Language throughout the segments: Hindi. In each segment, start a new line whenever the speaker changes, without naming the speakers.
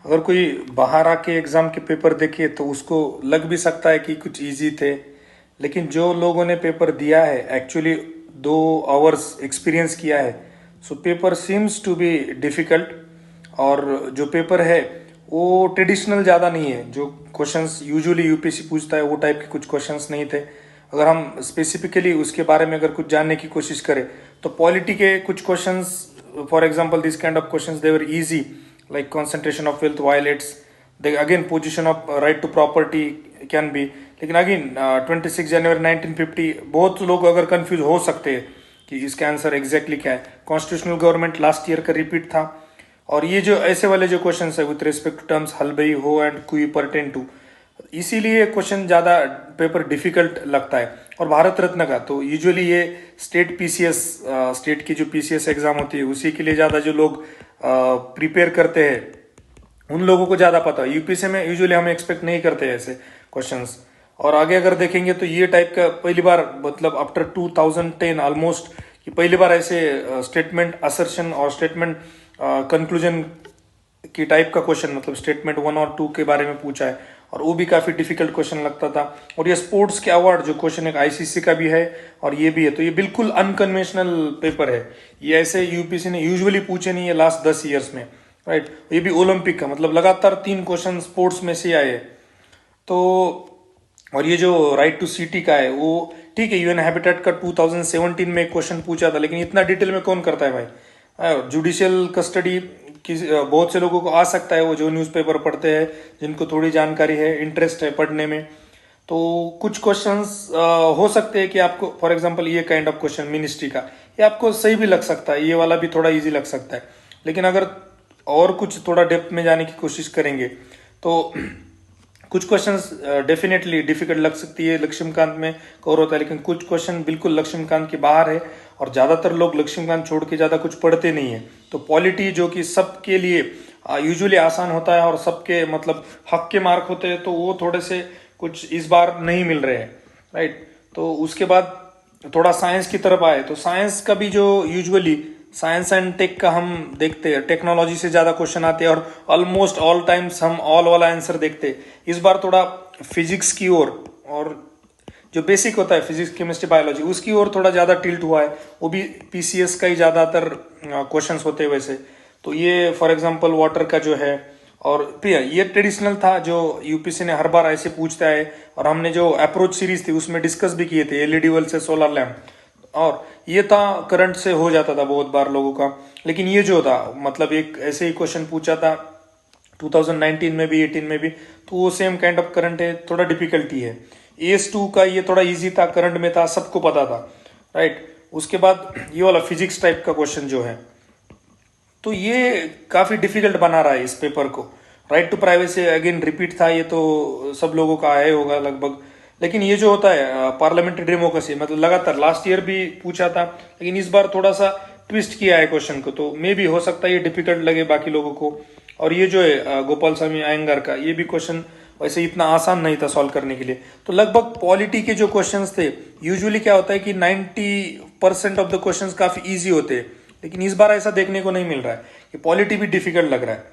अगर कोई बाहर आके एग्जाम के पेपर देखे तो उसको लग भी सकता है कि कुछ इजी थे, लेकिन जो लोगों ने पेपर दिया है एक्चुअली 2 आवर्स एक्सपीरियंस किया है, so paper seems to be difficult. और जो पेपर है वो ट्रेडिशनल ज़्यादा नहीं है, जो क्वेश्चंस यूजुअली यूपीएससी पूछता है वो टाइप के कुछ क्वेश्चंस नहीं थे। अगर हम स्पेसिफिकली उसके बारे में अगर कुछ जानने की कोशिश करें तो पॉलिटी के कुछ questions, for example this kind of questions they were easy, like concentration of wealth violates, the again position of right to property can be। लेकिन अगेन 26 जनवरी 1950 बहुत लोग अगर कंफ्यूज हो सकते हैं कि इसका आंसर एग्जैक्टली क्या है। कॉन्स्टिट्यूशनल गवर्नमेंट लास्ट ईयर का रिपीट था। और ये जो ऐसे वाले जो क्वेश्चन है विथ रिस्पेक्ट टू टर्म्स हलबई हो एंड क्वी परटेन टू, इसीलिए क्वेश्चन ज्यादा पेपर डिफिकल्ट लगता है। और भारत रत्न का तो यूजुअली ये स्टेट पीसीएस, स्टेट की जो पीसीएस एग्जाम होती है उसी के लिए ज्यादा जो लोग प्रिपेयर करते हैं उन लोगों को ज्यादा पता है। यूपीएससी में यूजुअली हम एक्सपेक्ट नहीं करते हैं ऐसे क्वेश्चंस। और आगे अगर देखेंगे तो ये टाइप का पहली बार, मतलब आफ्टर 2010 ऑलमोस्ट, कि पहली बार ऐसे स्टेटमेंट असर्शन और स्टेटमेंट कंक्लूजन की टाइप का क्वेश्चन, मतलब स्टेटमेंट 1 और 2 के बारे में पूछा है। और वो भी काफी डिफिकल्ट क्वेश्चन लगता था। और ये स्पोर्ट्स के अवार्ड जो क्वेश्चन एक आईसीसी का भी है और ये भी है, तो ये बिल्कुल अनकन्वेंशनल पेपर है। ये ऐसे यूपीएससी ने यूजुअली पूछे नहीं है लास्ट 10 ईयर्स में, राइट। ये भी ओलंपिक का, मतलब लगातार 3 क्वेश्चन स्पोर्ट्स में से आए। तो और ये जो राइट टू सिटी का है वो ठीक है, यूएन हैबिटेट का 2017 में एक क्वेश्चन पूछा था, लेकिन इतना डिटेल में कौन करता है भाई। जुडिशियल कस्टडी बहुत से लोगों को आ सकता है, वो जो न्यूज़पेपर पढ़ते हैं, जिनको थोड़ी जानकारी है, इंटरेस्ट है पढ़ने में। तो कुछ क्वेश्चंस हो सकते हैं कि आपको, फॉर एग्जांपल ये काइंड ऑफ क्वेश्चन मिनिस्ट्री का, ये आपको सही भी लग सकता है, ये वाला भी थोड़ा इजी लग सकता है। लेकिन अगर और कुछ थोड़ा डेप्थ में जाने की कोशिश करेंगे तो कुछ क्वेश्चंस डेफिनेटली डिफिकल्ट लग सकती है। लक्ष्मीकांत में कवर होता है, लेकिन कुछ क्वेश्चन बिल्कुल लक्ष्मीकांत के बाहर है। और ज्यादातर लोग लक्ष्मीकांत छोड़ के ज्यादा कुछ पढ़ते नहीं है। तो पॉलिटी जो कि सबके लिए यूजुअली आसान होता है और सबके मतलब हक के मार्क होते हैं, तो वो थोड़े से कुछ इस बार नहीं मिल रहे हैं, राइट। तो उसके बाद थोड़ा साइंस की तरफ आए तो साइंस का भी जो यूजुअली साइंस एंड टेक का हम देखते हैं, टेक्नोलॉजी से ज्यादा क्वेश्चन आते हैं और ऑलमोस्ट ऑल टाइम्स हम ऑल वाला आंसर देखते हैं। इस बार थोड़ा फिजिक्स की ओर और जो बेसिक होता है फिजिक्स केमिस्ट्री बायोलॉजी उसकी ओर थोड़ा ज्यादा टिल्ट हुआ है। वो भी पीसीएस का ही ज्यादातर क्वेश्चंस होते हैं वैसे। तो ये फॉर एग्जांपल वाटर का जो है, और ये ट्रेडिशनल था जो यूपीएससी ने हर बार ऐसे पूछता है। और हमने जो अप्रोच सीरीज थी उसमें डिस्कस भी किए थे, एलईडी बल्ब से सोलर लैम्प, और ये था करंट से हो जाता था बहुत बार लोगों का। लेकिन ये जो था मतलब एक ऐसे ही क्वेश्चन पूछा था 2019 में भी 18 में भी, तो वो सेम काइंड ऑफ करंट है, थोड़ा डिफिकल्टी है। एस 2 का ये थोड़ा इजी था, करंट में था, सबको पता था, राइट। उसके बाद ये वाला फिजिक्स टाइप का क्वेश्चन जो है, तो ये काफी डिफिकल्ट बना रहा है इस पेपर को। Right to privacy again repeat था, ये तो सब लोगों का आया होगा लगभग। लेकिन ये जो होता है पार्लियामेंट्री डेमोक्रेसी, मतलब लगातार लास्ट ईयर भी पूछा था, लेकिन इस बार थोड़ा सा ट्विस्ट किया है क्वेश्चन को, तो मे भी हो सकता है ये डिफिकल्ट लगे बाकी लोगों को। और ये जो है गोपाल स्वामी अयंगार का, ये भी क्वेश्चन वैसे इतना आसान नहीं था सॉल्व करने के लिए। तो लगभग पॉलिटी के जो क्वेश्चंस थे, यूजुअली क्या होता है कि 90% ऑफ द क्वेश्चंस काफी इजी होते हैं, लेकिन इस बार ऐसा देखने को नहीं मिल रहा है कि पॉलिटी भी डिफिकल्ट लग रहा है,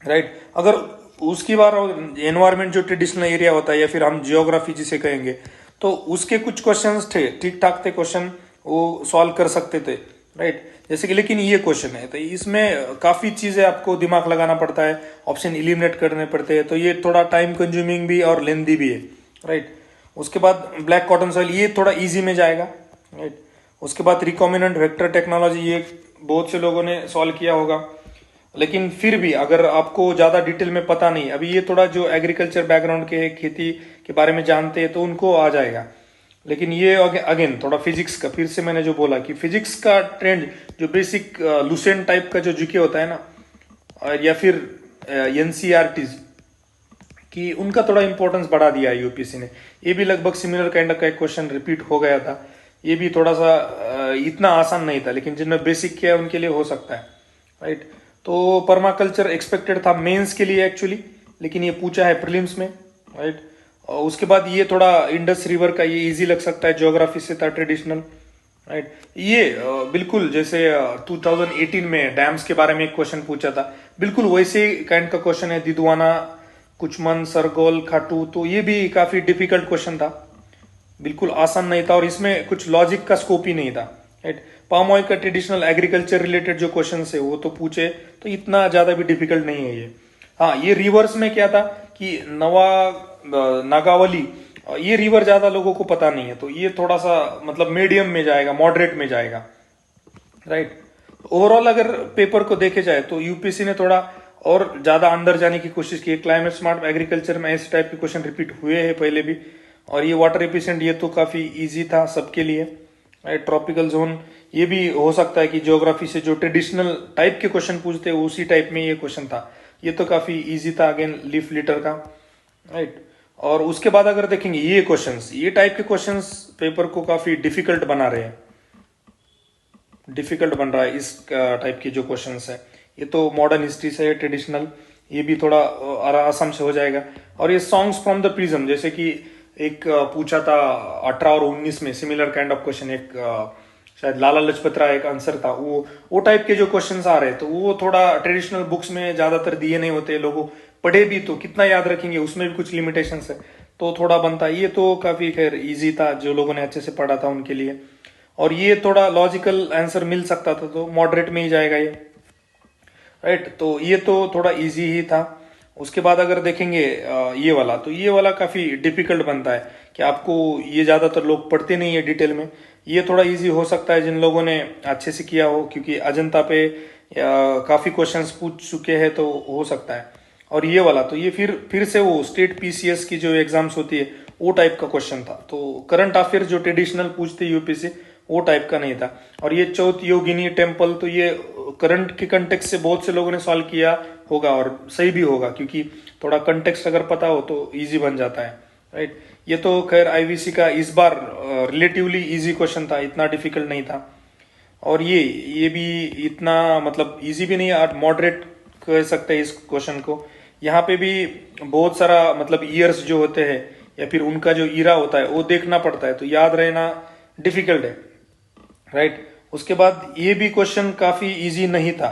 राइट। अगर उसकी बार एनवायरमेंट जो ट्रेडिशनल एरिया होता है या फिर हम जियोग्राफी जिसे कहेंगे, तो उसके कुछ क्वेश्चंस थे, ठीक ठाक थे क्वेश्चन, वो सॉल्व कर सकते थे, राइट। जैसे कि लेकिन ये क्वेश्चन है तो इसमें काफी चीजें आपको दिमाग लगाना पड़ता है, ऑप्शन इलिमिनेट करने पड़ते हैं, तो ये थोड़ा टाइम कंज्यूमिंग भी और लेंदी भी है, राइट। उसके बाद ब्लैक कॉटन सॉइल, ये थोड़ा इजी में जाएगा, राइट। उसके बाद रिकॉम्बिनेंट वेक्टर टेक्नोलॉजी, ये बहुत से लोगों ने सॉल्व किया होगा। लेकिन फिर भी अगर आपको ज्यादा डिटेल में पता नहीं, अभी ये थोड़ा जो एग्रीकल्चर बैकग्राउंड के खेती के बारे में जानते हैं तो उनको आ जाएगा। लेकिन ये अगेन थोड़ा फिजिक्स का, फिर से मैंने जो बोला कि फिजिक्स का ट्रेंड जो बेसिक लुसेंट टाइप का जो जीके होता है ना, या फिर एनसीईआरटी कि उनका थोड़ा इंपॉर्टेंस बढ़ा दिया है यूपीएससी ने। ये भी लगभग सिमिलर काइंड का एक क्वेश्चन रिपीट हो गया था। ये भी थोड़ा सा इतना आसान नहीं था, लेकिन जिन्होंने बेसिक किया उनके लिए हो सकता है, राइट। तो पर्माकल्चर एक्सपेक्टेड था मेंस के लिए एक्चुअली, लेकिन ये पूछा है प्रीलिम्स में, राइट। और उसके बाद ये थोड़ा इंडस रिवर का, ये इजी लग सकता है, ज्योग्राफी से था ट्रेडिशनल, राइट। ये बिल्कुल जैसे 2018 में डैम्स के बारे में एक क्वेश्चन पूछा था, बिल्कुल वैसे काइंड का क्वेश्चन है, दिदवाना, कुचमन, सरगोल, खाटू, तो ये भी काफी डिफिकल्ट क्वेश्चन था, बिल्कुल आसान नहीं था और इसमें कुछ लॉजिक का स्कोप ही नहीं था, राइट। पाम ऑयल का ट्रेडिशनल एग्रीकल्चर रिलेटेड जो क्वेश्चन है वो तो पूछे, तो इतना ज्यादा भी डिफिकल्ट नहीं है ये। हाँ, ये रिवर्स में क्या था कि नागावली, ये रिवर ज्यादा लोगों को पता नहीं है, तो ये थोड़ा सा मतलब मीडियम में जाएगा, मॉडरेट में जाएगा, राइट। ओवरऑल अगर पेपर को देखे जाए तो यूपीएससी ने थोड़ा और ज्यादा अंदर जाने की कोशिश की है। क्लाइमेट स्मार्ट एग्रीकल्चर में ऐसे टाइप के क्वेश्चन रिपीट हुए हैं पहले भी, और ये वाटर एफिशिएंट, ये तो काफी इजी था सबके लिए, राइट। ट्रॉपिकल जोन, ये भी हो सकता है कि ज्योग्राफी से जो ट्रेडिशनल टाइप के क्वेश्चन पूछते हैं उसी टाइप में ये क्वेश्चन था, ये तो काफी इजी था, अगेन लीफ लिटर का, राइट। और उसके बाद अगर देखेंगे ये क्वेश्चंस, ये टाइप के क्वेश्चंस पेपर को काफी डिफिकल्ट बना रहे हैं, डिफिकल्ट बन रहा है इस टाइप के जो क्वेश्चंस है। ये तो मॉडर्न हिस्ट्री से है, ट्रेडिशनल, ये भी थोड़ा आसाम से हो जाएगा। और ये सॉन्ग्स फ्रॉम द प्रिज्म, जैसे कि एक पूछा था 18 और 19 में, सिमिलर काइंड ऑफ क्वेश्चन, एक शायद लाला लजपत राय एक आंसर था, वो टाइप के जो क्वेश्चंस आ रहे हैं, तो वो थोड़ा ट्रेडिशनल बुक्स में ज्यादातर दिए नहीं होते, लोगों पढ़े भी तो कितना याद रखेंगे, उसमें भी कुछ लिमिटेशंस है, तो थोड़ा बनता है। ये तो काफी खैर इजी था, जो लोगों ने अच्छे से पढ़ा था उनके लिए। और ये थोड़ा लॉजिकल आंसर मिल सकता था, तो मॉडरेट में ही जाएगा ये, राइट। तो ये तो थोड़ा इजी ही था। उसके बाद अगर देखेंगे ये वाला, तो ये वाला काफी डिफिकल्ट बनता है कि आपको, ये ज्यादातर लोग पढ़ते नहीं है डिटेल में, ये थोड़ा इजी हो सकता है जिन लोगों ने अच्छे से किया हो, क्योंकि अजंता पे काफी क्वेश्चंस पूछ चुके हैं, तो हो सकता है। और ये वाला तो ये फिर से वो स्टेट पीसीएस की जो एग्जाम्स होती है वो टाइप का क्वेश्चन था, तो करंट अफेयर जो ट्रेडिशनल पूछते यूपीसी वो टाइप का नहीं था। और ये चौथ योगिनी टेम्पल, तो ये करंट के कंटेक्स्ट से बहुत से लोगों ने सॉल्व किया होगा और सही भी होगा, क्योंकि थोड़ा कंटेक्स्ट अगर पता हो तो इजी बन जाता है, राइट। ये तो खैर आईवीसी का इस बार रिलेटिवली इजी क्वेश्चन था, इतना डिफिकल्ट नहीं था। और ये भी इतना मतलब इजी भी नहीं, मॉडरेट कह सकते हैं इस क्वेश्चन को। यहाँ पे भी बहुत सारा मतलब ईयर्स जो होते हैं या फिर उनका जो ईरा होता है वो देखना पड़ता है, तो याद रहना डिफिकल्ट है, राइट। उसके बाद ये भी क्वेश्चन काफी इजी नहीं था,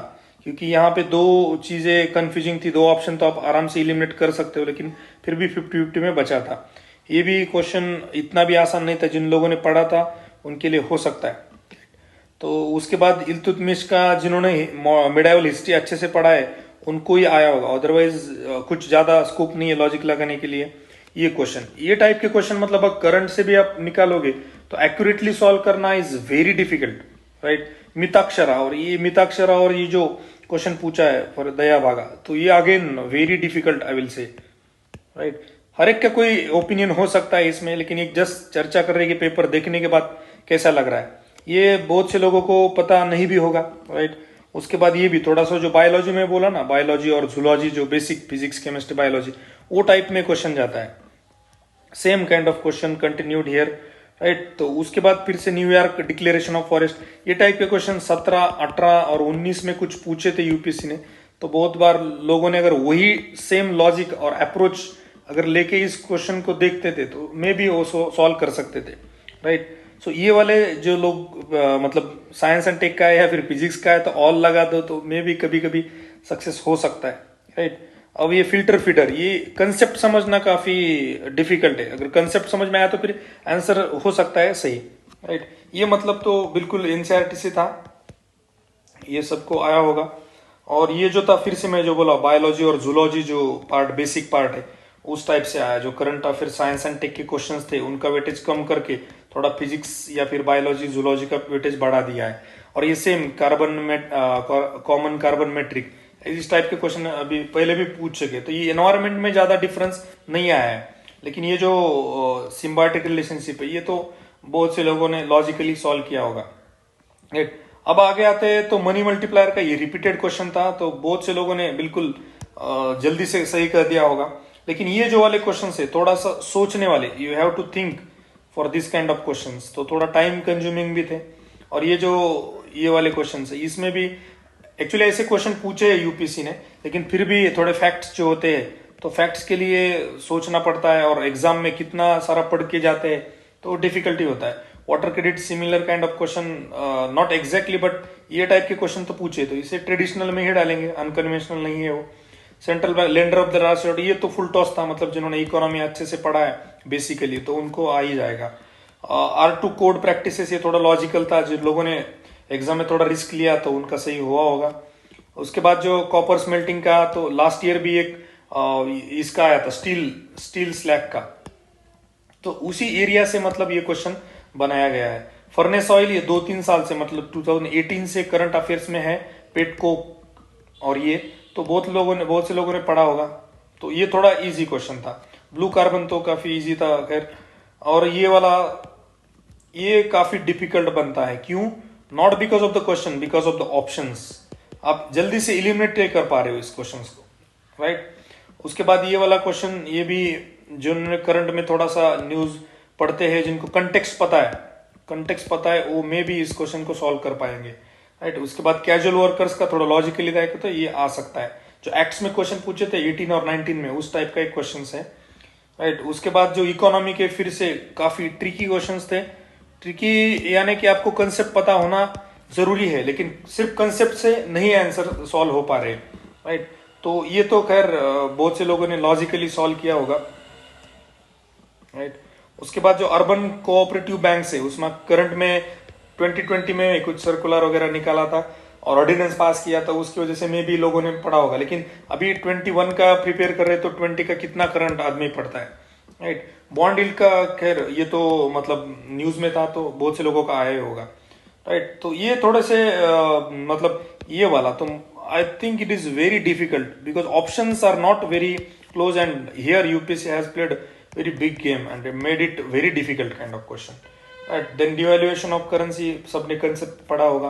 क्योंकि यहाँ पे दो चीजें कंफ्यूजिंग थी, दो ऑप्शन तो आप आराम से इलिमिनेट कर सकते हो, लेकिन फिर भी 50-50 में बचा था। ये भी क्वेश्चन इतना भी आसान नहीं था, जिन लोगों ने पढ़ा था उनके लिए हो सकता है। तो उसके बाद इल्तुतमिश का जिन्होंने मिडाइवल हिस्ट्री अच्छे से पढ़ा है उनको ही आया होगा, अदरवाइज कुछ ज्यादा स्कोप नहीं है लॉजिक लगाने के लिए। ये क्वेश्चन, ये टाइप के क्वेश्चन मतलब अगर करंट से भी आप निकालोगे तो एक्यूरेटली सॉल्व करना is very difficult, right. Mitakshara, और ये जो क्वेश्चन पूछा है फॉर दया भागा, तो ये again very difficult I will say, right. हर एक का कोई ओपिनियन हो सकता है इसमें, लेकिन एक जस्ट चर्चा कर रहे हैं कि पेपर देखने के बाद कैसा लग रहा है। ये बहुत से लोगों को पता नहीं भी होगा, राइट। उसके बाद ये भी थोड़ा सा जो बायोलॉजी में बोला ना, बायोलॉजी और जूलॉजी, जो बेसिक फिजिक्स केमिस्ट्री बायोलॉजी, वो टाइप में क्वेश्चन जाता है, same kind of question continued here, right. तो उसके बाद फिर से न्यूयॉर्क डिक्लेरेशन ऑफ फॉरेस्ट, ये टाइप के क्वेश्चन 17, 18 और 19 में कुछ पूछे थे यूपीएससी ने, तो बहुत बार लोगों ने अगर वही सेम लॉजिक और अप्रोच अगर लेके इस क्वेश्चन को देखते थे तो मे बी वो सॉल्व कर सकते थे, राइट। सो ये वाले जो लोग मतलब साइंस एंड टेक का है या फिर फिजिक्स का है, तो ऑल लगा दो तो मे बी कभी कभी सक्सेस हो सकता है, राइट। अब ये फिल्टर फीडर, ये कंसेप्ट समझना काफी डिफिकल्ट है, अगर कंसेप्ट समझ में आया तो फिर आंसर हो सकता है सही, राइट। ये मतलब तो बिल्कुल एनसीईआरटी से था, ये सबको आया होगा। और ये जो था फिर से मैं जो बोला बायोलॉजी और जूलॉजी जो पार्ट बेसिक पार्ट है उस टाइप से आया, जो current affair science and tech के क्वेश्चंस थे उनका वेटेज कम करके थोड़ा फिजिक्स या फिर बायोलॉजी जूलॉजी का वेटेज बढ़ा दिया है। और ये सेम कॉमन कार्बन मेट्रिक, इस टाइप के क्वेश्चन अभी पहले भी पूछ सके, तो ये एनवायरमेंट में ज्यादा डिफरेंस नहीं आया है, लेकिन ये जो सिम्बायोटिक रिलेशनशिप है ये तो बहुत से लोगों ने लॉजिकली सॉल्व किया होगा, राइट। अब आगे आते हैं तो मनी मल्टीप्लायर का ये रिपीटेड क्वेश्चन था, तो बहुत से लोगों ने बिल्कुल जल्दी से सही कर दिया होगा। लेकिन ये जो वाले क्वेश्चन है थोड़ा सा सोचने वाले, you have to think for this kind of questions, तो थोड़ा टाइम कंज्यूमिंग भी थे। और ये वाले क्वेश्चन है इसमें भी एक्चुअली ऐसे क्वेश्चन पूछे है यूपीसी ने, लेकिन फिर भी थोड़े फैक्ट्स जो होते हैं तो फैक्ट्स के लिए सोचना पड़ता है, और एग्जाम में कितना सारा पढ़ के जाते हैं तो डिफिकल्टी होता है। Water credit similar kind of question, not exactly but ये टाइप के क्वेश्चन तो पूछे, तो इसे ट्रेडिशनल में ही डालेंगे, अनकन्वेंशनल नहीं है वो। Central bank lender of the last, ये तो फुल टॉस था, मतलब जिन्होंने इकोनॉमी अच्छे से पढ़ा है बेसिकली तो उनको आ ही जाएगा। R2 कोड प्रैक्टिसेस, ये थोड़ा लॉजिकल था, जिन लोगों ने एग्जाम में थोड़ा रिस्क लिया तो उनका सही हुआ होगा। उसके बाद जो कॉपर स्मेल्टिंग का, तो लास्ट ईयर भी एक इसका आया था, स्टील स्लैग का, तो उसी एरिया से मतलब ये क्वेश्चन बनाया गया है। फर्नेस ऑयल ये 2-3 साल से, मतलब 2018 से करंट अफेयर्स में है, पेटकोक, और ये तो बहुत से लोगों ने पढ़ा होगा, तो ये थोड़ा इजी क्वेश्चन था। ब्लू कार्बन तो काफी इजी था खैर, और ये वाला ये काफी डिफिकल्ट बनता है, क्यों? Not because of the question, because of the options. आप जल्दी से इलिमिनेट नहीं कर पा रहे हो इस क्वेश्चन को, राइट। उसके बाद ये वाला क्वेश्चन, ये भी जिन्होंने करंट में थोड़ा सा न्यूज पढ़ते हैं, जिनको कंटेक्स्ट पता है वो मे भी इस क्वेश्चन को सॉल्व कर पाएंगे, राइट। उसके बाद कैजुअल वर्कर्स का थोड़ा लॉजिकली था, तो ये आ सकता है। जो एक्ट्स में क्वेश्चन पूछे थे 18 और 19 में, उस टाइप का एक क्वेश्चन है, राइट। उसके बाद जो इकोनॉमी के फिर से काफी ट्रिकी क्वेश्चंस थे। ट्रिकी यानी कि आपको कंसेप्ट पता होना जरूरी है, लेकिन सिर्फ कंसेप्ट से नहीं आंसर सॉल्व हो पा रहे, राइट। तो ये तो खैर बहुत से लोगों ने लॉजिकली सॉल्व किया होगा, राइट। उसके बाद जो अर्बन कोऑपरेटिव बैंक है, उसमें करंट में 2020 में कुछ सर्कुलर वगैरह निकाला था और ऑर्डिनेंस पास किया था, उसकी वजह से मे भी लोगों ने पढ़ा होगा। लेकिन अभी 21 का प्रिपेयर कर रहे तो 20 का कितना करंट आदमी पढ़ता है, राइट। बॉन्ड यील्ड का खैर ये तो मतलब न्यूज में था, तो बहुत से लोगों का आया होगा, राइट। तो ये थोड़े से मतलब ये वाला तो I think it is very difficult, because options are not very close, and here UPSC has played very big game and made it very difficult kind of question, right. Then devaluation of currency, सबने कंसेप्ट पढ़ा होगा,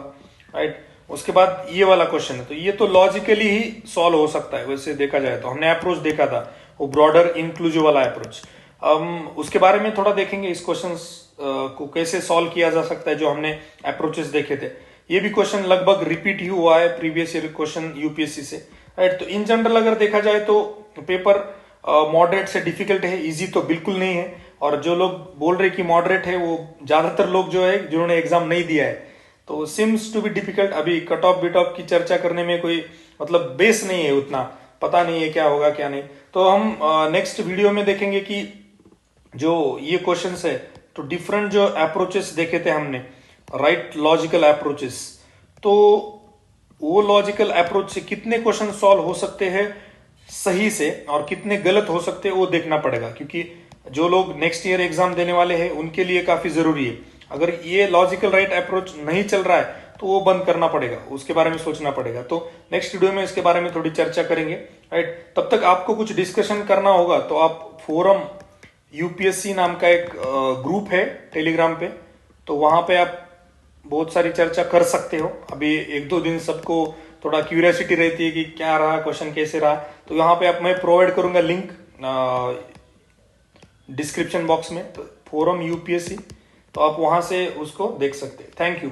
राइट। उसके बाद ये वाला क्वेश्चन है, तो ये तो लॉजिकली ही सॉल्व हो सकता है वैसे देखा जाए तो। हमने अप्रोच देखा था वो ब्रॉडर इंक्लूसिव वाला अप्रोच, उसके बारे में थोड़ा देखेंगे इस क्वेश्चन को कैसे सॉल्व किया जा सकता है, जो हमने अप्रोचेस देखे थे। ये भी क्वेश्चन लगभग रिपीट ही हुआ है प्रीवियस ईयर क्वेश्चन यूपीएससी से, राइट। तो इन जनरल अगर देखा जाए तो पेपर मॉडरेट से डिफिकल्ट है, इजी तो बिल्कुल नहीं है। और जो लोग बोल रहे कि मॉडरेट है, वो ज्यादातर लोग जो है जिन्होंने एग्जाम नहीं दिया है, तो सिम्स टू बी डिफिकल्ट। अभी कट ऑफ बिट ऑफ की चर्चा करने में कोई मतलब बेस नहीं है, उतना पता नहीं है क्या होगा क्या नहीं। तो हम नेक्स्ट वीडियो में देखेंगे कि जो ये क्वेश्चंस है, तो डिफरेंट जो अप्रोचेस देखे थे हमने, राइट लॉजिकल अप्रोचेस, तो वो लॉजिकल अप्रोच से कितने क्वेश्चन सॉल्व हो सकते हैं सही से और कितने गलत हो सकते हैं वो देखना पड़ेगा, क्योंकि जो लोग नेक्स्ट ईयर एग्जाम देने वाले हैं उनके लिए काफी जरूरी है। अगर ये लॉजिकल राइट अप्रोच नहीं चल रहा है तो वो बंद करना पड़ेगा, उसके बारे में सोचना पड़ेगा। तो नेक्स्ट वीडियो में इसके बारे में थोड़ी चर्चा करेंगे, राइट। तब तक आपको कुछ डिस्कशन करना होगा तो आप फोरम यूपीएससी नाम का एक ग्रुप है टेलीग्राम पे, तो वहां पे आप बहुत सारी चर्चा कर सकते हो। अभी 1-2 दिन सबको थोड़ा क्यूरियोसिटी रहती है कि क्या रहा क्वेश्चन, कैसे रहा, तो यहाँ पे आप मैं प्रोवाइड करूंगा लिंक डिस्क्रिप्शन बॉक्स में, तो फोरम यूपीएससी, तो आप वहां से उसको देख सकते हैं। Thank you.